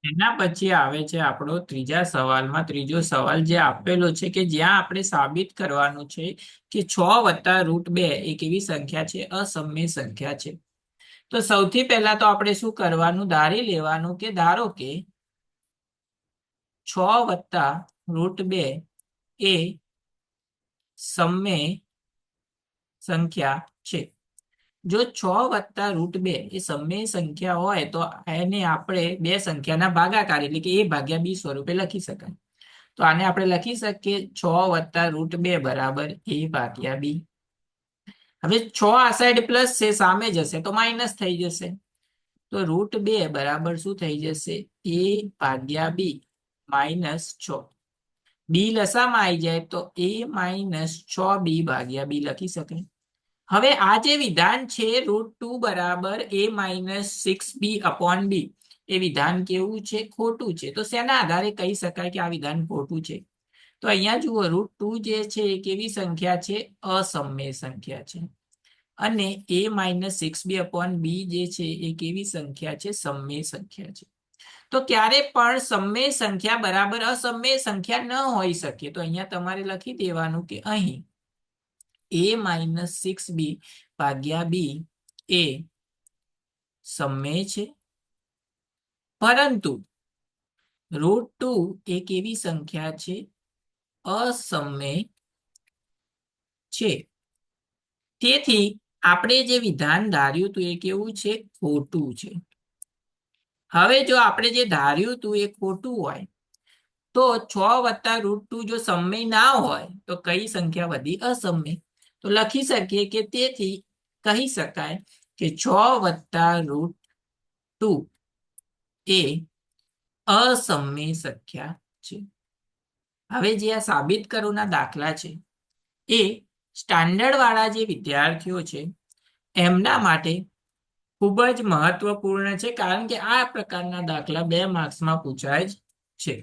એના પછી આવે છે આપણો ત્રીજા સવાલમાં ત્રીજો સવાલ જે આપેલો છે કે જ્યાં આપણે સાબિત કરવાનું છે કે 6 + √2 એક એવી સંખ્યા છે અસમય સંખ્યા છે. તો સૌથી પહેલા તો આપણે શું કરવાનું, ધારી લેવાનું કે ધારો કે 6 + √2 એ સમય સંખ્યા છે. જો 6 + √2 એ સમય સંખ્યા હોય તો એને આપણે બે સંખ્યાના ભાગાકાર એટલે કે a/b સ્વરૂપે લખી શકાય. તો આને આપણે લખી શકીએ 6 + √2 બરાબર a/b. હવે 6 આ સાઈડ પ્લસ છે, સામે જશે તો માઇનસ થઈ જશે. તો √2 બરાબર શું થઈ જશે, a/b -6. બી લસામાં આવી જાય તો a-6b/b લખી શકાય. હવે આ જે વિધાન છે √2 બરાબર a-6b/b, એ વિધાન કેવું છે, ખોટું છે. તો શેના આધારે કહી શકાય કે આ વિધાન ખોટું છે? તો અહીંયા જુઓ, √2 જે છે એ કેવી સંખ્યા છે, અસમય સંખ્યા છે. અને a-6b/b જે છે એ કેવી સંખ્યા છે, સમય સંખ્યા છે. તો ક્યારે પણ સમય સંખ્યા બરાબર અસમય સંખ્યા ન હોઈ શકે. તો અહીંયા તમારે લખી દેવાનું કે અહીં a-6b/b એ સમય છે, પરંતુ √2 એ કેવી સંખ્યા છે, અસમય છે. તેથી આપણે જે વિધાન ધાર્યું હતું એ કેવું છે, ખોટું છે. હવે જો આપણે જે ધાર્યું હતું એ ખોટું હોય તો 6 + √2 જો સમય ના હોય તો કઈ સંખ્યા વધી, અસમય. તો લખી શકીએ કે તેથી કહી શકાય કે 6 + √2 એ અસમય સંખ્યા છે. હવે જે આ સાબિત કરવાના દાખલા છે એ સ્ટાન્ડર્ડ વાળા જે વિદ્યાર્થીઓ છે એમના માટે ખૂબ જ મહત્વપૂર્ણ છે, કારણ કે આ પ્રકારના દાખલા 2 માર્ક્સમાં પૂછાય છે.